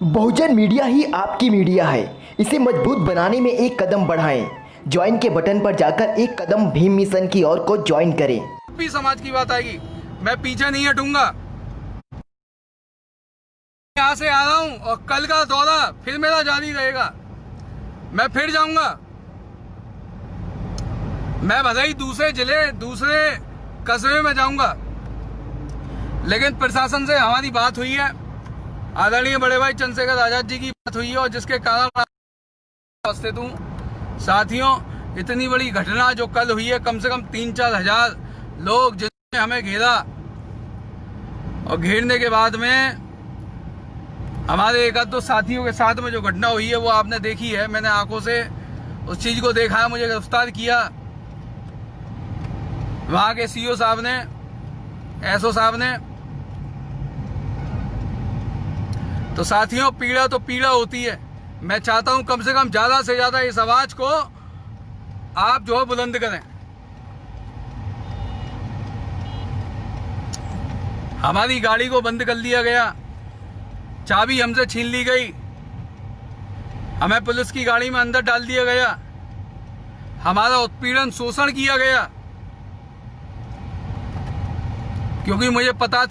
बहुजन media ही आपकी media है। इसे मजबूत बनाने में एक कदम बढ़ाएं। ज्वाइन के बटन पर जाकर एक कदम भीम मिशन की ओर को ज्वाइन करें। भी समाज की बात आएगी, मैं पीछे नहीं हटूंगा। यहाँ से आ रहा हूँ और कल का दौरा फिर मेरा जारी रहेगा। मैं फिर जाऊंगा। मैं भले ही दूसरे जिले, दूसरे कस्बे में जाऊंगा, लेकिन प्रशासन से हमारी बात हुई है। आदरणीय बड़े भाई चंद्रशेखर आजाद जी की बात हुई है और जिसके कारण उपस्थित हूँ। साथियों, इतनी बड़ी घटना जो कल हुई है, कम से कम 3-4 हजार लोग जिन्होंने हमें घेरा और घेरने के बाद में हमारे एक आध दो साथियों के साथ में जो घटना हुई है वो आपने देखी है। मैंने आंखों से उस चीज को देखा है। मुझे गिरफ्तार किया वहां के सीओ साहब ने, एसओ साहब ने। तो साथियों, पीड़ा तो पीड़ा होती है। मैं चाहता हूं कम से कम ज्यादा से ज्यादा इस आवाज को आप जो है बुलंद करें। हमारी गाड़ी को बंद कर लिया गया, चाबी हमसे छीन ली गई, हमें पुलिस की गाड़ी में अंदर डाल दिया गया, हमारा उत्पीड़न शोषण किया गया। क्योंकि मुझे पता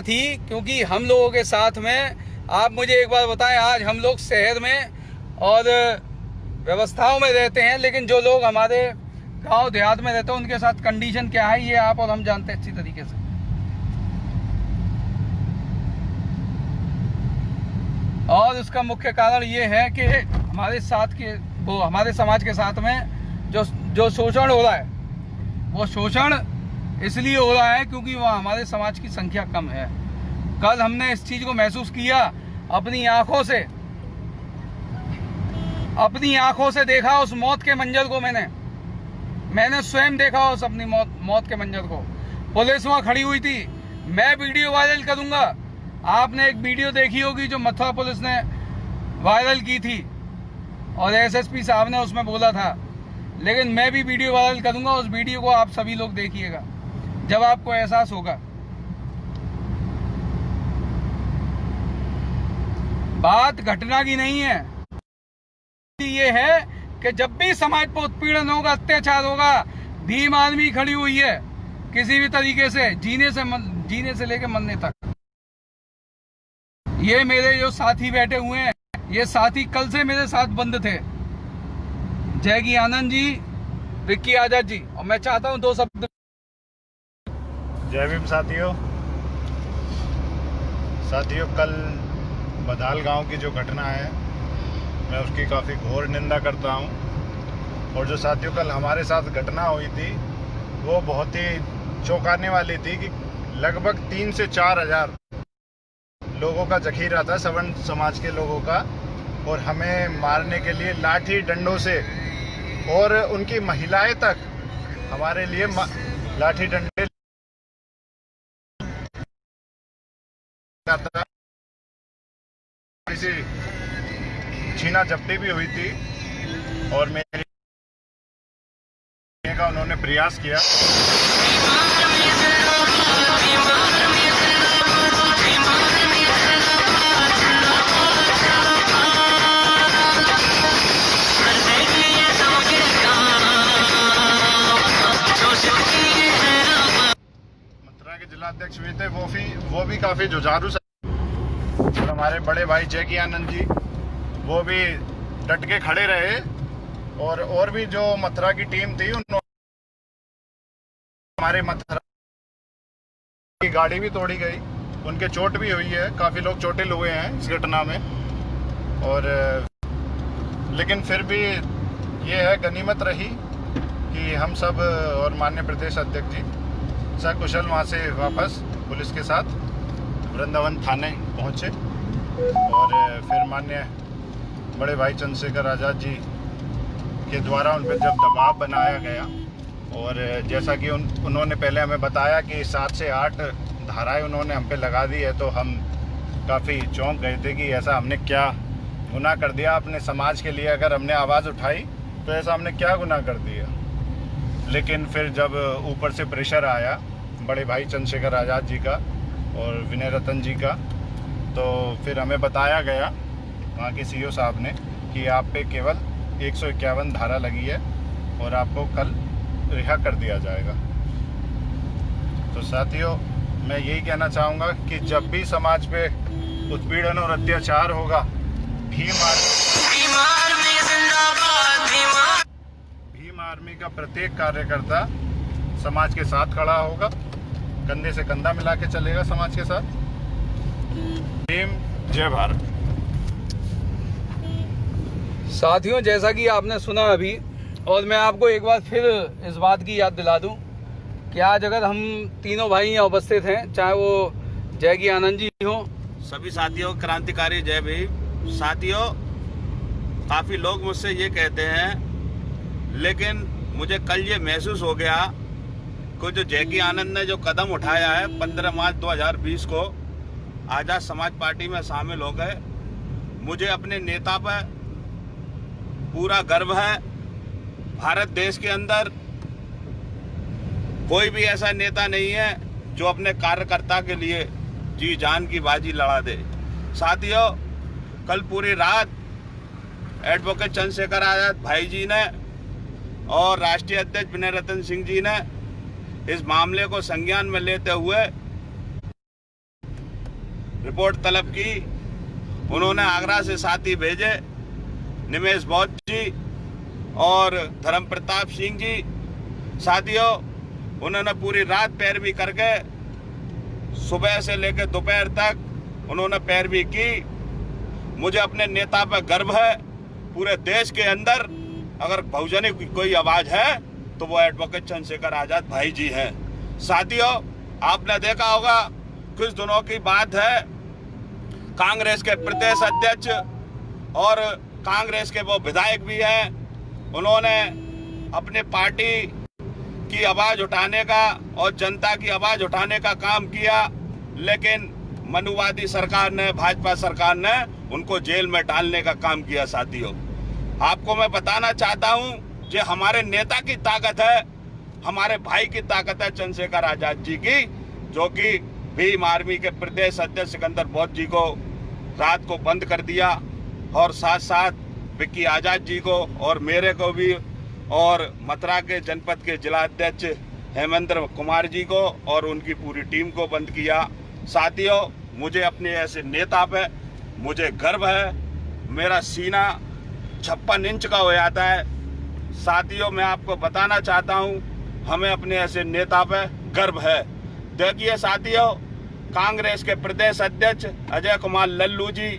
थी क्योंकि हम लोगों के साथ में, आप मुझे एक बार बताएं, आज हम लोग शहर में और व्यवस्थाओं में रहते हैं, लेकिन जो लोग हमारे गांव देहात में रहते हैं उनके साथ कंडीशन क्या है ये आप और हम जानते हैं अच्छी तरीके से। और उसका मुख्य कारण ये है कि हमारे समाज के साथ में जो शोषण हो रहा है, वो शोषण इसलिए हो रहा है क्योंकि वह हमारे समाज की संख्या कम है। कल हमने इस चीज को महसूस किया, अपनी आंखों से देखा उस मौत के मंजर को। मैंने स्वयं देखा उस अपनी मौत के मंजर को। पुलिस वहां खड़ी हुई थी। मैं वीडियो वायरल करूंगा। आपने एक वीडियो देखी होगी जो मथुरा पुलिस ने वायरल की थी और एसएसपी साहब ने उसमें बोला था, लेकिन मैं भी वीडियो वायरल करूंगा। उस वीडियो को आप सभी लोग देखिएगा, जब आपको एहसास होगा। बात घटना की नहीं है, ये है कि जब भी समाज पर उत्पीड़न होगा, अत्याचार होगा, भीम आर्मी खड़ी हुई है किसी भी तरीके से, जीने से लेकर मरने तक। ये मेरे जो साथी बैठे हुए हैं, ये साथी कल से मेरे साथ बंद थे, जैकी आनंद जी, विक्की आजाद जी। और मैं चाहता हूं 2 शब्द। जय भीम साथियों, कल बदाल गांव की जो घटना है, मैं उसकी काफ़ी घोर निंदा करता हूं। और जो साथियों कल हमारे साथ घटना हुई थी, वो बहुत ही चौंकाने वाली थी कि लगभग 3 से 4 हजार लोगों का जखीरा था, सवर्ण समाज के लोगों का, और हमें मारने के लिए लाठी डंडों से, और उनकी महिलाएं तक हमारे लिए लाठी डंडे किसी छीना झपटी भी हुई थी और मेरे का उन्होंने प्रयास किया। मथुरा के जिलाध्यक्ष भी थे, वो भी काफी जुझारू। और हमारे बड़े भाई जैकी आनंद जी, वो भी डट के खड़े रहे। और भी जो मथुरा की टीम थी, उन्होंने हमारे मथुरा की गाड़ी भी तोड़ी गई, उनके चोट भी हुई है, काफी लोग चोटिल हुए हैं इस घटना में। और लेकिन फिर भी ये है, गनीमत रही कि हम सब और माननीय प्रदेश अध्यक्ष जी सकुशल वहाँ से वापस पुलिस के साथ वृंदावन थाने पहुँचे। और फिर माननीय बड़े भाई चंद्रशेखर आजाद जी के द्वारा उन पर जब दबाव बनाया गया, और जैसा कि उन्होंने पहले हमें बताया कि 7 से 8 धाराएं उन्होंने हम पे लगा दी है, तो हम काफ़ी चौंक गए थे कि ऐसा हमने क्या गुनाह कर दिया अपने समाज के लिए। अगर हमने आवाज़ उठाई तो ऐसा हमने क्या गुनाह कर दिया। लेकिन फिर जब ऊपर से प्रेशर आया बड़े भाई चंद्रशेखर आज़ाद जी का और विनय रतन जी का, तो फिर हमें बताया गया वहाँ के सीईओ साहब ने कि आप पे केवल 151 धारा लगी है और आपको कल रिहा कर दिया जाएगा। तो साथियों, मैं यही कहना चाहूँगा कि जब भी समाज पे उत्पीड़न और अत्याचार होगा, भीम आर्मी का प्रत्येक कार्यकर्ता समाज के साथ खड़ा होगा, कंधे से कंधा मिला के चलेगा समाज के साथ। भीम, जय भारत। साथियों, जैसा कि आपने सुना अभी, और मैं आपको एक बार फिर इस बात की याद दिला दूं कि आज अगर हम तीनों भाई यहाँ उपस्थित हैं, चाहे वो जैकी आनंद जी हो, सभी साथियों क्रांतिकारी जय भीम। साथियों, काफ़ी लोग मुझसे ये कहते हैं, लेकिन मुझे कल ये महसूस हो गया कि जो जैकी आनंद ने जो कदम उठाया है 15 मार्च 2020 को आज़ाद समाज पार्टी में शामिल हो गए, मुझे अपने नेता पर पूरा गर्व है। भारत देश के अंदर कोई भी ऐसा नेता नहीं है जो अपने कार्यकर्ता के लिए जी जान की बाजी लड़ा दे। साथियों, कल पूरी रात एडवोकेट चंद्रशेखर आजाद भाई जी ने और राष्ट्रीय अध्यक्ष विनय रतन सिंह जी ने इस मामले को संज्ञान में लेते हुए रिपोर्ट तलब की। उन्होंने आगरा से साथी भेजे, निमेश बौद्ध जी और धर्म प्रताप सिंह जी। साथियों, उन्होंने पूरी रात पैरवी करके सुबह से लेकर दोपहर तक उन्होंने पैरवी की। मुझे अपने नेता पर गर्व है। पूरे देश के अंदर अगर बहुजनी की कोई आवाज है तो वो एडवोकेट चंद्रशेखर आजाद भाई जी हैं। साथियों, आपने देखा होगा कुछ दिनों की बात है, कांग्रेस के प्रदेश अध्यक्ष और कांग्रेस के वो विधायक भी हैं, उन्होंने अपने पार्टी की आवाज उठाने का और जनता की आवाज उठाने का काम किया, लेकिन मनुवादी सरकार ने, भाजपा सरकार ने उनको जेल में डालने का काम किया। साथियों, आपको मैं बताना चाहता हूं, जो हमारे नेता की ताकत है, हमारे भाई की ताकत है चंद्रशेखर आजाद जी की, जो कि भीम आर्मी के प्रदेश अध्यक्ष सिकंदर बौद्ध जी को रात को बंद कर दिया, और साथ साथ विक्की आजाद जी को और मेरे को भी, और मथुरा के जनपद के जिला अध्यक्ष हेमेंद्र कुमार जी को और उनकी पूरी टीम को बंद किया। साथियों, मुझे अपने ऐसे नेता पे मुझे गर्व है। मेरा सीना 56 इंच का हो जाता है। साथियों, मैं आपको बताना चाहता हूं, हमें अपने ऐसे नेता पे गर्व है। देखिए साथियों, कांग्रेस के प्रदेश अध्यक्ष अजय कुमार लल्लू जी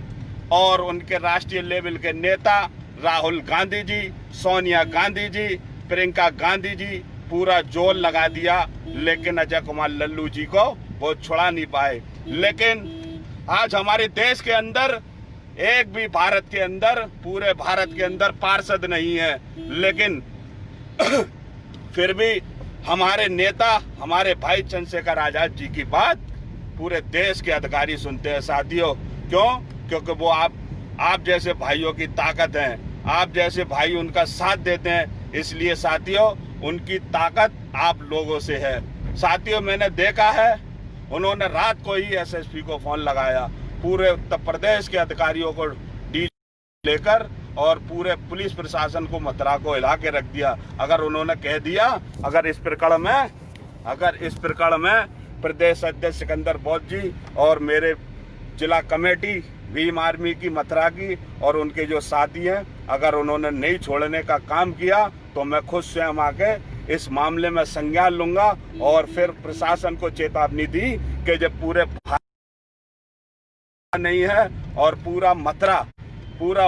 और उनके राष्ट्रीय लेवल के नेता राहुल गांधी जी, सोनिया गांधी जी, प्रियंका गांधी जी पूरा जोर लगा दिया, लेकिन अजय कुमार लल्लू जी को वो छुड़ा नहीं पाए। लेकिन आज हमारे देश के अंदर एक भी भारत के अंदर, पूरे भारत के अंदर पार्षद नहीं है, लेकिन फिर भी हमारे नेता, हमारे भाई चंद्रशेखर आजाद जी की बात पूरे देश के अधिकारी सुनते हैं। साथियों, क्यों? क्योंकि वो आप जैसे भाइयों की ताकत है, आप जैसे भाई उनका साथ देते हैं, इसलिए साथियों उनकी ताकत आप लोगों से है। साथियों, मैंने देखा है, उन्होंने रात को ही एसएसपी को फोन लगाया, पूरे उत्तर प्रदेश के अधिकारियों को डी लेकर और पूरे पुलिस प्रशासन को मथुरा को हिला के रख दिया। अगर उन्होंने कह दिया, अगर इस प्रकरण में प्रदेश अध्यक्ष सिकंदर बौद्ध जी और मेरे जिला कमेटी भीम आर्मी की मथुरा की और उनके जो साथी हैं, अगर उन्होंने नहीं छोड़ने का काम किया तो मैं खुद स्वयं आके इस मामले में संज्ञान लूंगा और फिर प्रशासन को चेतावनी दी कि जब पूरे नहीं है और पूरा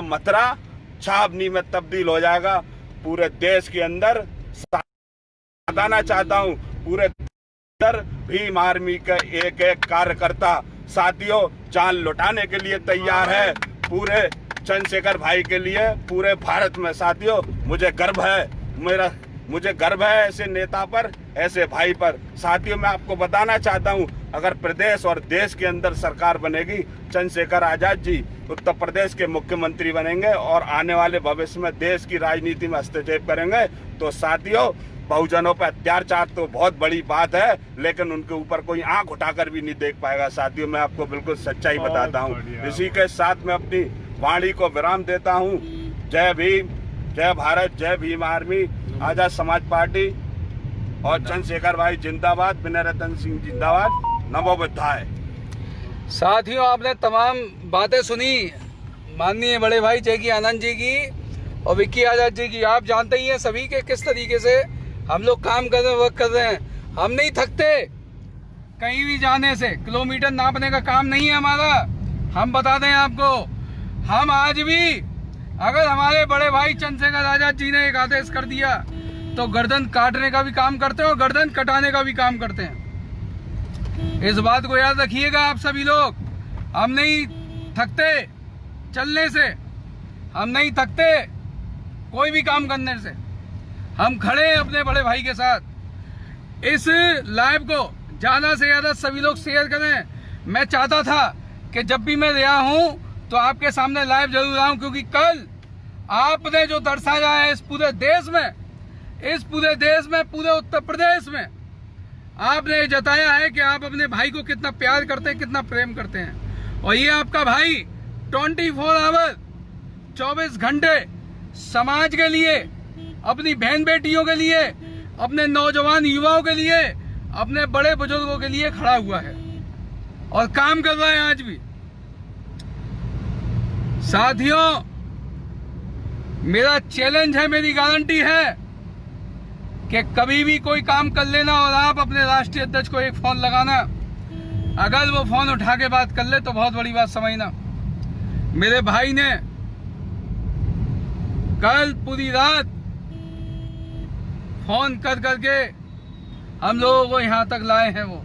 मथुरा छावनी में तब्दील हो जाएगा। पूरे देश के अंदर बताना चाहता हूँ, पूरे अंदर भीम आर्मी का एक एक कार्यकर्ता साथियों जान लुटाने के लिए तैयार है, पूरे चंद्रशेखर भाई के लिए पूरे भारत में। साथियों, मुझे गर्व है ऐसे नेता पर, ऐसे भाई पर। साथियों, मैं आपको बताना चाहता हूं, अगर प्रदेश और देश के अंदर सरकार बनेगी, चंद्रशेखर आजाद जी उत्तर प्रदेश के मुख्यमंत्री बनेंगे और आने वाले भविष्य में देश की राजनीति में हस्तक्षेप करेंगे, तो साथियों बहुजनों पर अत्याचार तो बहुत बड़ी बात है, लेकिन उनके ऊपर कोई आंख उठाकर भी नहीं देख पाएगा। साथियों, मैं आपको बिल्कुल सच्चाई बताता हूँ। इसी के साथ मैं अपनी वाणी को विराम देता हूँ। जय भीम, जय भारत, जय भीम आर्मी, आजाद समाज पार्टी और चंद्रशेखर भाई जिंदाबाद, विनय रतन सिंह जिंदाबाद, नमो बुद्धाय। साथियों, आपने तमाम बातें सुनी माननीय बड़े भाई जैकी आनंद जी की और विक्की आजाद जी की। आप जानते ही हैं सभी के किस तरीके से हम लोग काम कर रहे हैं, वर्क कर रहे हैं। हम नहीं थकते कहीं भी जाने से, किलोमीटर नापने का काम नहीं है हमारा। हम बता दें आपको, हम आज भी अगर हमारे बड़े भाई चंद्रशेखर आजाद जी ने एक आदेश कर दिया तो गर्दन काटने का भी काम करते हैं और गर्दन कटाने का भी काम करते हैं। इस बात को याद रखिएगा आप सभी लोग। हम नहीं थकते चलने से, हम नहीं थकते कोई भी काम करने से। हम खड़े हैं अपने बड़े भाई के साथ। इस लाइव को ज्यादा से ज्यादा सभी लोग शेयर करें। मैं चाहता था कि जब भी मैं रिहा हूं तो आपके सामने लाइव जरूर आऊं, क्योंकि कल आपने जो दर्शाया है इस पूरे देश में, पूरे उत्तर प्रदेश में आपने जताया है कि आप अपने भाई को कितना प्यार करते हैं, कितना प्रेम करते हैं। और ये आपका भाई 24 आवर 24 घंटे समाज के लिए, अपनी बहन बेटियों के लिए, अपने नौजवान युवाओं के लिए, अपने बड़े बुजुर्गों के लिए खड़ा हुआ है और काम कर रहा है आज भी। साथियों, मेरा चैलेंज है, मेरी गारंटी है कि कभी भी कोई काम कर लेना और आप अपने राष्ट्रीय अध्यक्ष को एक फोन लगाना। अगर वो फोन उठा के बात कर ले तो बहुत बड़ी बात समझना। मेरे भाई ने कल पूरी रात फोन कर करके हम लोगों को यहां तक लाए हैं वो,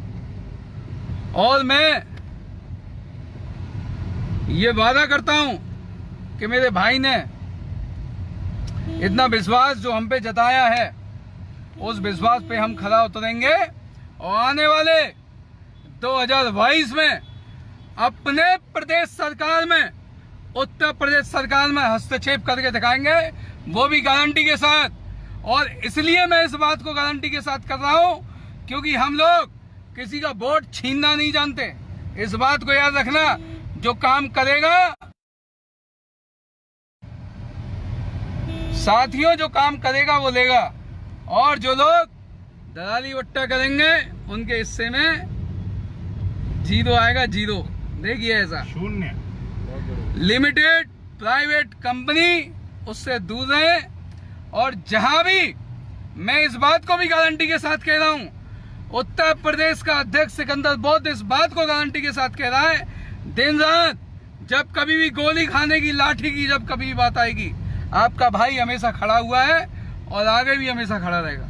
और मैं ये वादा करता हूं कि मेरे भाई ने इतना विश्वास जो हम पे जताया है, उस विश्वास पे हम खरा उतरेंगे और आने वाले 2022 में अपने प्रदेश सरकार में, उत्तर प्रदेश सरकार में हस्तक्षेप करके दिखाएंगे, वो भी गारंटी के साथ। और इसलिए मैं इस बात को गारंटी के साथ कर रहा हूं क्योंकि हम लोग किसी का वोट छीनना नहीं जानते। इस बात को याद रखना, जो काम करेगा साथियों, जो काम करेगा वो लेगा, और जो लोग दलाली वट्टा करेंगे उनके हिस्से में 0 आएगा, 0। देखिए ऐसा शून्य। लिमिटेड प्राइवेट कंपनी उससे दूर रहे। और जहां भी, मैं इस बात को भी गारंटी के साथ कह रहा हूं, उत्तर प्रदेश का अध्यक्ष सिकंदर बौद्ध इस बात को गारंटी के साथ कह रहा है, दिन रात जब कभी भी गोली खाने की, लाठी की जब कभी भी बात आएगी, आपका भाई हमेशा खड़ा हुआ है और आगे भी हमेशा खड़ा रहेगा।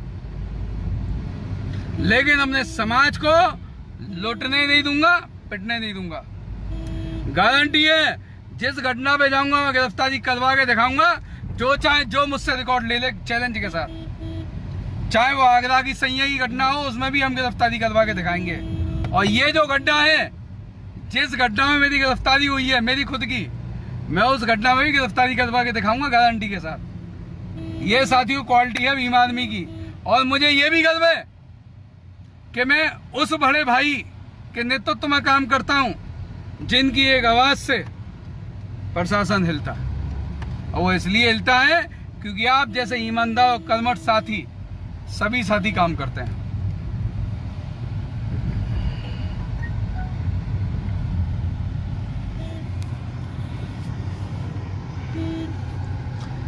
लेकिन अपने समाज को लुटने नहीं दूंगा, पिटने नहीं दूंगा। गारंटी है, जिस घटना पे जाऊंगा मैं गिरफ्तारी करवा के दिखाऊंगा। जो चाहे जो मुझसे रिकॉर्ड ले ले चैलेंज के साथ, चाहे वो आगरा की सैया की घटना हो, उसमें भी हम गिरफ्तारी करवा के दिखाएंगे। और ये जो घटना है, जिस घटना में मेरी गिरफ्तारी हुई है, मेरी खुद की, मैं उस घटना में भी गिरफ्तारी करवा के दिखाऊंगा गारंटी के साथ। ये साथियों क्वालिटी है भीम आर्मी की। और मुझे ये भी गर्व है कि मैं उस बड़े भाई के नेतृत्व में काम करता हूं जिनकी एक आवाज से प्रशासन हिलता है। और वो इसलिए हिलता है क्योंकि आप जैसे ईमानदार और कर्मठ साथी, सभी साथी काम करते हैं।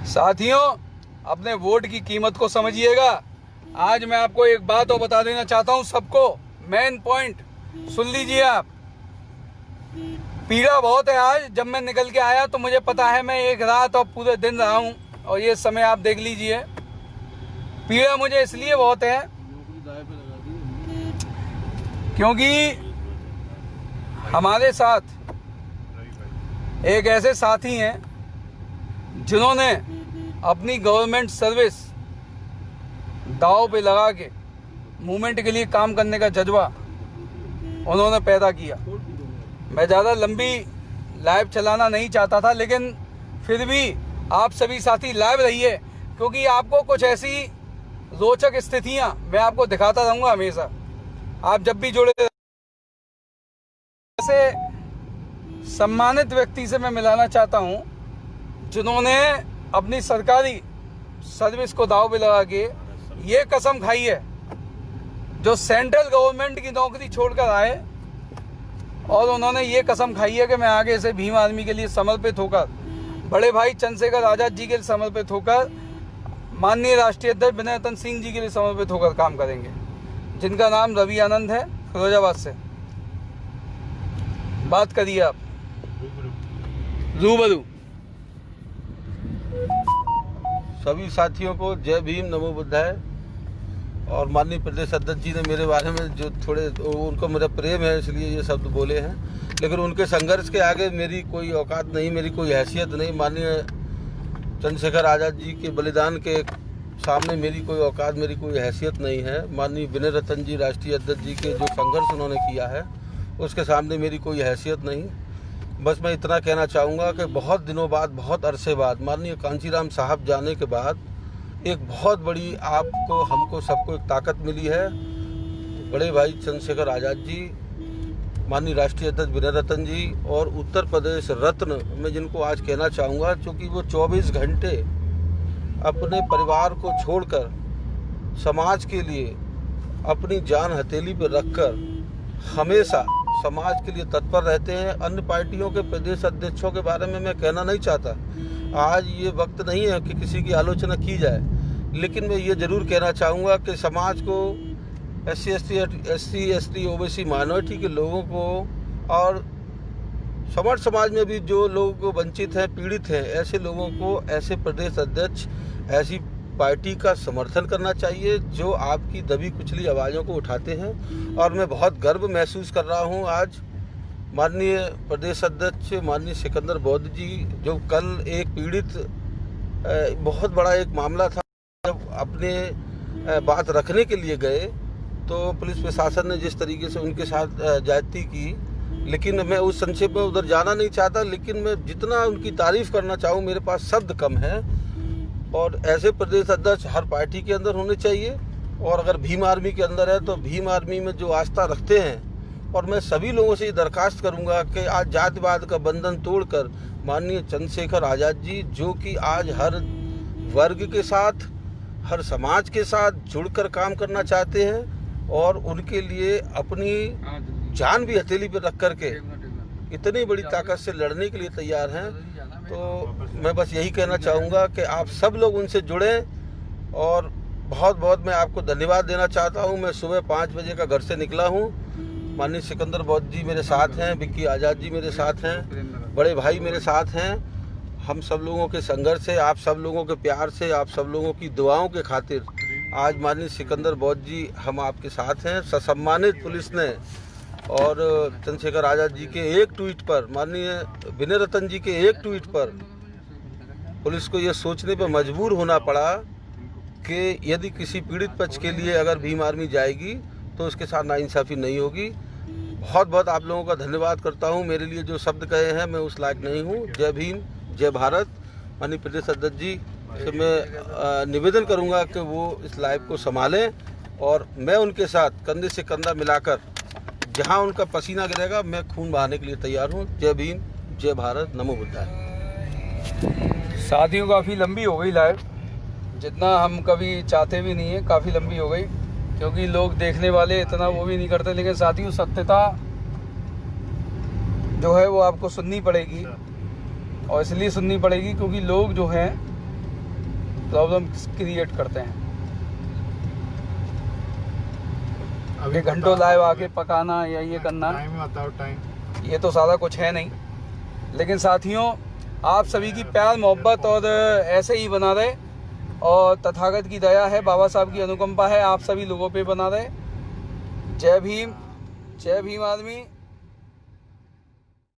साथियों, अपने वोट की कीमत को समझिएगा। आज मैं आपको एक बात और बता देना चाहता हूं सबको, मेन पॉइंट सुन लीजिए आप। पीड़ा बहुत है। आज जब मैं निकल के आया तो मुझे पता है, मैं एक रात और पूरे दिन रहा हूं, और ये समय आप देख लीजिए। पीड़ा मुझे इसलिए बहुत है क्योंकि हमारे साथ एक ऐसे साथी हैं जिन्होंने अपनी गवर्नमेंट सर्विस दांव पे लगा के मूवमेंट के लिए काम करने का जज्बा उन्होंने पैदा किया। मैं ज़्यादा लंबी लाइव चलाना नहीं चाहता था, लेकिन फिर भी आप सभी साथी लाइव रहिए, क्योंकि आपको कुछ ऐसी रोचक स्थितियां मैं आपको दिखाता रहूंगा हमेशा, आप जब भी जुड़े। ऐसे सम्मानित व्यक्ति से मैं मिलाना चाहता हूं जिन्होंने अपनी सरकारी सर्विस को दांव पे लगा के ये कसम खाई है, जो सेंट्रल गवर्नमेंट की नौकरी छोड़कर आए और उन्होंने ये कसम खाई है कि मैं आगे से भीम आर्मी के लिए समर्पित होकर, बड़े भाई चंद्रशेखर आजाद जी के लिए समर्पित होकर, माननीय राष्ट्रीय अध्यक्ष विनय रतन सिंह जी के लिए समर्पित होकर काम करेंगे, जिनका नाम रवि आनंद है, फिरोजाबाद से। बात करिए आप रूबरू। सभी साथियों को जय भीम, नमो बुद्धाय। और माननीय प्रदेश अध्यक्ष जी ने मेरे बारे में जो थोड़े, उनको मेरा प्रेम है इसलिए ये शब्द बोले हैं, लेकिन उनके संघर्ष के आगे मेरी कोई औकात नहीं, मेरी कोई हैसियत नहीं। माननीय चंद्रशेखर आज़ाद जी के बलिदान के सामने मेरी कोई औकात, मेरी कोई हैसियत नहीं है। माननीय विनय रतन जी राष्ट्रीय अध्यक्ष जी के जो संघर्ष उन्होंने किया है उसके सामने मेरी कोई हैसियत नहीं। बस मैं इतना कहना चाहूँगा कि बहुत दिनों बाद, बहुत अरसे बाद, माननीय कांचीराम साहब जाने के बाद एक बहुत बड़ी आपको, हमको, सबको एक ताकत मिली है। बड़े भाई चंद्रशेखर आज़ाद जी, माननीय राष्ट्रीय अध्यक्ष विनय रतन जी और उत्तर प्रदेश रत्न मैं जिनको आज कहना चाहूँगा, क्योंकि वो 24 घंटे अपने परिवार को छोड़कर समाज के लिए अपनी जान हथेली पर रखकर हमेशा समाज के लिए तत्पर रहते हैं। अन्य पार्टियों के प्रदेश अध्यक्षों के बारे में मैं कहना नहीं चाहता, आज ये वक्त नहीं है कि किसी की आलोचना की जाए, लेकिन मैं ये ज़रूर कहना चाहूँगा कि समाज को, SC, ST, OBC माइनॉरिटी के लोगों को और समर्थ समाज में भी जो लोग वंचित हैं, पीड़ित हैं, ऐसे लोगों को ऐसे प्रदेश अध्यक्ष, ऐसी पार्टी का समर्थन करना चाहिए जो आपकी दबी कुचली आवाज़ों को उठाते हैं। और मैं बहुत गर्व महसूस कर रहा हूं आज माननीय प्रदेश अध्यक्ष माननीय सिकंदर बौद्ध जी, जो कल एक पीड़ित, बहुत बड़ा एक मामला था, जब अपने बात रखने के लिए गए तो पुलिस प्रशासन ने जिस तरीके से उनके साथ ज्यादती की, लेकिन मैं उस संक्षेप में उधर जाना नहीं चाहता, लेकिन मैं जितना उनकी तारीफ़ करना चाहूँ मेरे पास शब्द कम है। और ऐसे प्रदेश अध्यक्ष हर पार्टी के अंदर होने चाहिए, और अगर भीम आर्मी के अंदर है तो भीम आर्मी में जो आस्था रखते हैं। और मैं सभी लोगों से ये दरखास्त करूंगा कि आज जातिवाद का बंधन तोड़कर माननीय चंद्रशेखर आज़ाद जी, जो कि आज हर वर्ग के साथ, हर समाज के साथ जुड़कर काम करना चाहते हैं और उनके लिए अपनी जान भी हथेली पर रख करके इतनी बड़ी ताकत से लड़ने के लिए तैयार हैं। तो मैं बस यही कहना चाहूँगा कि आप सब लोग उनसे जुड़ें। और बहुत बहुत मैं आपको धन्यवाद देना चाहता हूँ। मैं सुबह 5 बजे का घर से निकला हूँ। माननीय सिकंदर बौद्ध जी मेरे साथ हैं, विक्की आज़ाद जी मेरे साथ हैं, बड़े भाई मेरे साथ हैं। हम सब लोगों के संघर्ष से, आप सब लोगों के प्यार से, आप सब लोगों की दुआओं के खातिर आज माननीय सिकंदर बौद्ध जी हम आपके साथ हैं। ससम्मानित पुलिस ने और चंद्रशेखर आज़ाद जी के एक ट्वीट पर, माननीय विनय रतन जी के एक ट्वीट पर पुलिस को ये सोचने पर मजबूर होना पड़ा कि यदि किसी पीड़ित पक्ष के लिए अगर भीम आर्मी जाएगी तो उसके साथ नाइंसाफ़ी नहीं होगी। बहुत बहुत आप लोगों का धन्यवाद करता हूँ। मेरे लिए जो शब्द कहे हैं मैं उस लायक नहीं हूँ। जय भीम, जय भारत। माननीय प्रदेश अध्यक्ष जी से मैं निवेदन करूँगा कि वो इस लाइव को संभालें और मैं उनके साथ कंधे से कंधा मिलाकर जहाँ उनका पसीना गिरेगा मैं खून बहाने के लिए तैयार हूँ। जय भीम, जय भारत, नमो बुद्धाय। साथियों काफ़ी लंबी हो गई लाइव, जितना हम कभी चाहते भी नहीं है, काफ़ी लंबी हो गई, क्योंकि लोग देखने वाले इतना वो भी नहीं करते। लेकिन साथियों सत्यता जो है वो आपको सुननी पड़ेगी, और इसलिए सुननी पड़ेगी क्योंकि लोग जो हैं प्रॉब्लम क्रिएट करते हैं। अभी घंटों लाइव आके पकाना या ये करना, ये तो सारा कुछ है नहीं। लेकिन साथियों आप सभी की प्यार मोहब्बत और ऐसे ही बना रहे, और तथागत की दया है, बाबा साहब की अनुकंपा है आप सभी लोगों पे बना रहे। जय भीम, जय भीम आदमी।